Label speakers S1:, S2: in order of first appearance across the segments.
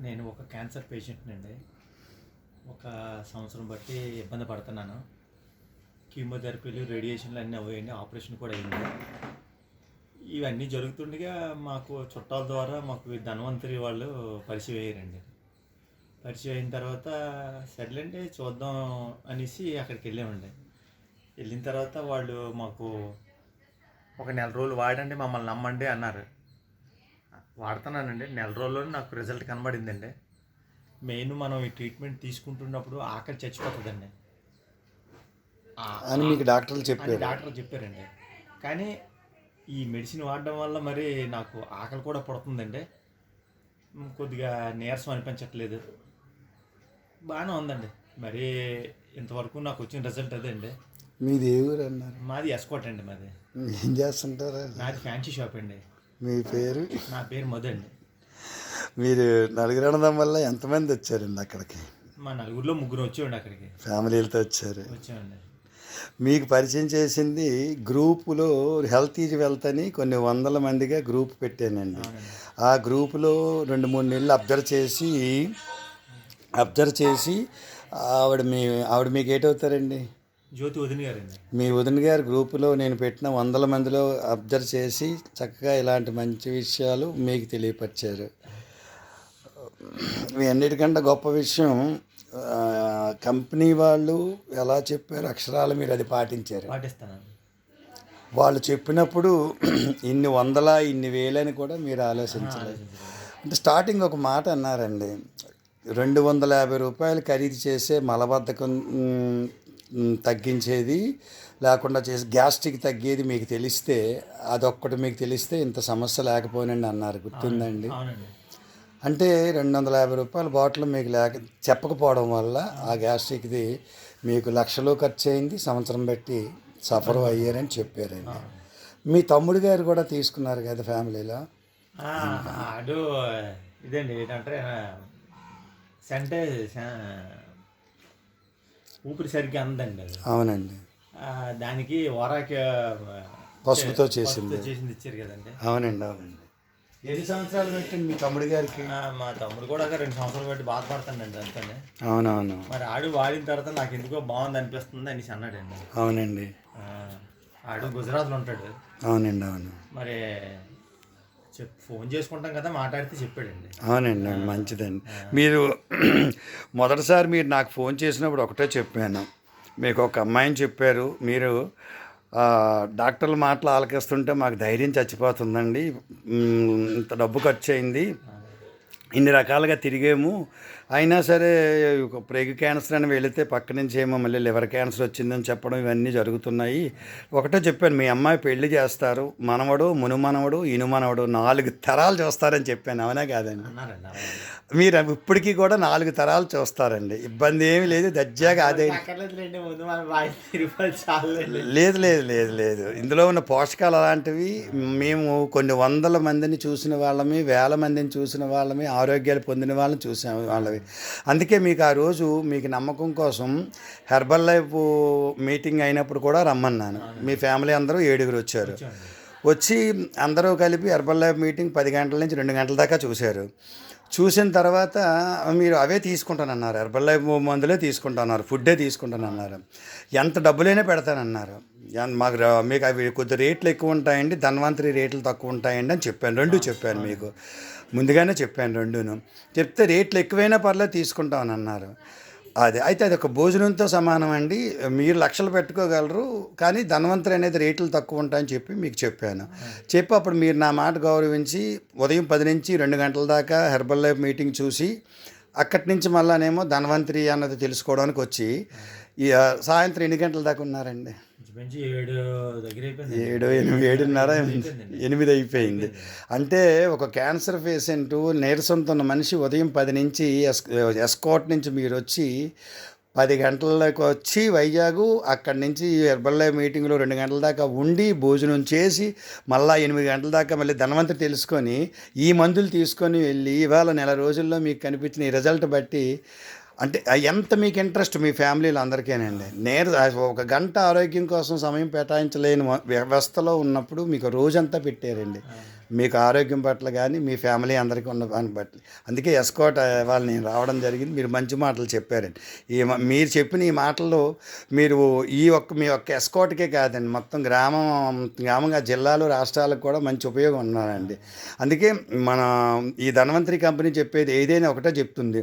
S1: నేను ఒక క్యాన్సర్ పేషెంట్నండి. ఒక సంవత్సరం బట్టి ఇబ్బంది పడుతున్నాను. కీమోథెరపీలు, రేడియేషన్లు అన్నీ అయ్యాయండి. ఆపరేషన్ కూడా అయింది. ఇవన్నీ జరుగుతుండగా మాకు చుట్టాల ద్వారా మాకు ధన్వంతరి వాళ్ళు పరిచయం అయ్యారండి. పరిచయం అయిన తర్వాత సర్లేండి చూద్దాం అనేసి అక్కడికి వెళ్ళామండి. వెళ్ళిన తర్వాత వాళ్ళు మాకు ఒక నెల రోజులు వాడండి, మమ్మల్ని నమ్మండి అన్నారు. వాడుతున్నానండి. నెల రోజుల్లోనే నాకు రిజల్ట్ కనబడిందండి. మెయిన్ మనం ఈ ట్రీట్మెంట్ తీసుకుంటున్నప్పుడు ఆకలి చచ్చిపోతుందండి
S2: అని మీకు డాక్టర్లు
S1: అని
S2: చెప్పారు.
S1: డాక్టర్ చెప్పారండి. కానీ ఈ మెడిసిన్ వాడడం వల్ల మరి నాకు ఆకలి కూడా పుడుతుందండి. కొద్దిగా నీరసం అనిపించట్లేదు. బాగానే ఉందండి. మరి ఇంతవరకు నాకు వచ్చిన రిజల్ట్ అదే అండి.
S2: మీది ఏ ఊరు అన్నారు?
S1: మాది ఎస్కోట్ అండి. మాది
S2: ఏం చేస్తుంటారా?
S1: నాది ఫ్యాన్సీ షాప్ అండి.
S2: మీ పేరు?
S1: నా పేరు మధు అండి.
S2: మీరు నలుగురు అనడం వల్ల ఎంతమంది వచ్చారండి అక్కడికి?
S1: మా నలుగురిలో ముగ్గురు వచ్చేవాడి అక్కడికి.
S2: ఫ్యామిలీలతో వచ్చారు.
S1: వచ్చామండి.
S2: మీకు పరిచయం చేసింది గ్రూపులో హెల్త్ ఈజ్ వెల్త్ అని కొన్ని వందల మందిగా గ్రూప్ పెట్టానండి.
S1: అవునండి.
S2: ఆ గ్రూపులో 2-3 నెలలు అబ్జర్వ్ చేసి ఆవిడ మీకు ఏటవుతారండి?
S1: జ్యోతి వదిన గారండి.
S2: మీ వదిన గారి గ్రూపులో నేను పెట్టిన వందల మందిలో అబ్జర్వ్ చేసి చక్కగా ఇలాంటి మంచి విషయాలు మీకు తెలియపరిచారు. మీ అన్నిటికంటే గొప్ప విషయం కంపెనీ వాళ్ళు ఎలా చెప్పారు అక్షరాలు మీరు అది పాటించారు.
S1: పాటిస్తానండి.
S2: వాళ్ళు చెప్పినప్పుడు ఇన్ని వందల ఇన్ని వేలని కూడా మీరు ఆలోచించలేదు. అంటే స్టార్టింగ్ ఒక మాట అన్నారండి, 250 రూపాయలు ఖరీదు చేసే మలబద్ధకం తగ్గించేది లేకుండా చేసి గ్యాస్ట్రిక్ తగ్గేది మీకు తెలిస్తే, అదొక్కటి మీకు తెలిస్తే ఇంత సమస్య లేకపోయినండి అన్నారు. గుర్తుందండి?
S1: అవునండి.
S2: అంటే 250 రూపాయల బాటిల్ మీకు చెప్పకపోవడం వల్ల ఆ గ్యాస్ట్రిక్ది మీకు లక్షలు ఖర్చు అయింది, సంవత్సరం బట్టి సఫర్ అయ్యారని చెప్పారండి. మీ తమ్ముడు గారు కూడా తీసుకున్నారు కదా ఫ్యామిలీలో?
S1: అడు ఇదండి ఏంటంటే సంటే ఊపిరి సరిగ్గా అందండి అది.
S2: అవునండి.
S1: దానికి ఓరాకి
S2: పసుపుతో చేసింది
S1: ఇచ్చారు కదండి.
S2: అవునండి. అవునండి. ఎన్ని సంవత్సరాలు పెట్టండి మీ తమ్ముడు గారికి?
S1: మా తమ్ముడు కూడా 2 సంవత్సరాలు బట్టి బాధపడతానండి అంతానే.
S2: అవునవును.
S1: మరి ఆడు వాడిన తర్వాత నాకు ఎందుకో బాగుంది అనిపిస్తుంది అనేసి అన్నాడండి.
S2: అవునండి.
S1: ఆడు గుజరాత్లో ఉంటాడు.
S2: అవునండి. అవును.
S1: మరి ఫోన్ చేసుకుంటాం కదా, మాట్లాడితే చెప్పాడండి.
S2: అవునండి. మంచిదండి. మీరు మొదటిసారి మీరు నాకు ఫోన్ చేసినప్పుడు ఒకటే చెప్పాను, మీకు ఒక అమ్మాయిని చెప్పారు, మీరు డాక్టర్ల మాటలు ఆలకిస్తుంటే మాకు ధైర్యం చచ్చిపోతుందండి, ఇంత డబ్బు ఖర్చు అయింది, ఇన్ని రకాలుగా తిరిగాము, అయినా సరే ప్రేగు క్యాన్సర్ అని వెళితే పక్క నుంచి ఏమో మళ్ళీ లివర్ క్యాన్సర్ వచ్చిందని చెప్పడం ఇవన్నీ జరుగుతున్నాయి. ఒకటే చెప్పాను, మీ అమ్మాయి పెళ్లి చేస్తారు, మనవడు మునుమనవడు ఇనుమనవడు 4 తరాలు చూస్తారని చెప్పాను. అవునా కాదండి? మీరు ఇప్పటికీ కూడా 4 తరాలు చూస్తారండి. ఇబ్బంది ఏమీ లేదు. దర్జాగా అదే. లేదు లేదు లేదు లేదు ఇందులో ఉన్న పోషకాలు అలాంటివి. మేము కొన్ని వందల మందిని చూసిన వాళ్ళమి, వేల మందిని చూసిన వాళ్ళమి, ఆరోగ్యాలు పొందిన వాళ్ళని చూసిన వాళ్ళవి. అందుకే మీకు ఆ రోజు మీకు నమ్మకం కోసం హెర్బల్ లైఫ్ మీటింగ్ అయినప్పుడు కూడా రమ్మన్నాను. మీ ఫ్యామిలీ అందరూ 7 వచ్చారు. వచ్చి అందరూ కలిపి హెర్బల్ లైఫ్ మీటింగ్ 10 గంటల నుంచి 2 గంటల దాకా చూశారు. చూసిన తర్వాత మీరు అవే తీసుకుంటానన్నారు, హెర్బల్ లైఫ్ మందులే తీసుకుంటున్నారు, ఫుడ్డే తీసుకుంటానన్నారు, ఎంత డబ్బులైనా పెడతానన్నారు. మీకు అవి కొద్ది రేట్లు ఎక్కువ ఉంటాయండి, ధన్వంతరి రేట్లు తక్కువ ఉంటాయండి అని చెప్పాను. 2 చెప్పాను మీకు ముందుగానే చెప్పాను. 2 చెప్తే రేట్లు ఎక్కువైనా పర్లేదు తీసుకుంటామని అన్నారు. అయితే అది ఒక భోజనంతో సమానం అండి. మీరు లక్షలు పెట్టుకోగలరు, కానీ ధన్వంతరి అనేది రేట్లు తక్కువ ఉంటాయని చెప్పి మీకు చెప్పాను. చెప్పి అప్పుడు మీరు నా మాట గౌరవించి ఉదయం 10 నుంచి 2 గంటల దాకా హెర్బల్ లైఫ్ మీటింగ్ చూసి అక్కడి నుంచి మళ్ళానేమో ధన్వంతరి అన్నది తెలుసుకోవడానికి వచ్చి సాయంత్రం 8 గంటల దాకా ఉన్నారండి. 7-8 అయిపోయింది. అంటే ఒక క్యాన్సర్ పేషెంట్ నీరసంతో ఉన్న మనిషి ఉదయం 10 నుంచి ఎస్కోట్ నుంచి మీరు వచ్చి 10 గంటలకు వచ్చి వైజాగ్, అక్కడి నుంచి హెర్బల్ లైఫ్ మీటింగ్లో 2 గంటల దాకా ఉండి భోజనం చేసి మళ్ళీ 8 గంటల దాకా మళ్ళీ ధన్వంతరి తెలుసుకొని ఈ మందులు తీసుకొని వెళ్ళి ఇవాళ నెల రోజుల్లో మీకు కనిపించిన ఈ రిజల్ట్ బట్టి అంటే ఎంత మీకు ఇంట్రెస్ట్ మీ ఫ్యామిలీలో అందరికీనండి. ఒక గంట ఆరోగ్యం కోసం సమయం కేటాయించలేని వ్యవస్థలో ఉన్నప్పుడు మీకు రోజంతా పెట్టారండి. మీకు ఆరోగ్యం పట్ల కానీ మీ ఫ్యామిలీ అందరికీ ఉన్న దాన్ని బట్టి. అందుకే ఎస్కాట్ వాళ్ళు నేను రావడం జరిగింది. మీరు మంచి మాటలు చెప్పారండి. మీరు చెప్పిన ఈ మాటల్లో మీరు మీ ఒక్క ఎస్కాట్కే కాదండి, మొత్తం గ్రామంగా జిల్లాలు రాష్ట్రాలకు కూడా మంచి ఉపయోగం ఉన్నారండి. అందుకే మన ఈ ధన్వంతరి కంపెనీ చెప్పేది ఏదైనా ఒకటే చెప్తుంది,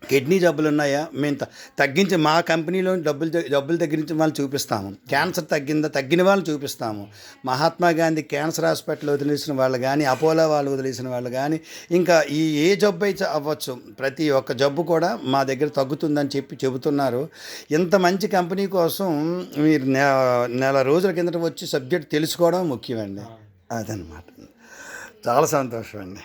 S2: కిడ్నీ జబ్బులు ఉన్నాయా మేము తగ్గించి మా కంపెనీలో జబ్బులు తగ్గించి వాళ్ళు చూపిస్తాము. క్యాన్సర్ తగ్గిన వాళ్ళు చూపిస్తాము. మహాత్మా గాంధీ క్యాన్సర్ హాస్పిటల్ వదిలేసిన వాళ్ళు కానీ, అపోలో వాళ్ళు వదిలేసిన వాళ్ళు కానీ, ఇంకా ఏ జబ్బు అయితే అవ్వచ్చు, ప్రతి ఒక్క జబ్బు కూడా మా దగ్గర తగ్గుతుందని చెబుతున్నారు. ఇంత మంచి కంపెనీ కోసం మీరు నెల రోజుల కిందట వచ్చి సబ్జెక్ట్ తెలుసుకోవడం ముఖ్యమండి. అదనమాట. చాలా సంతోషం అండి.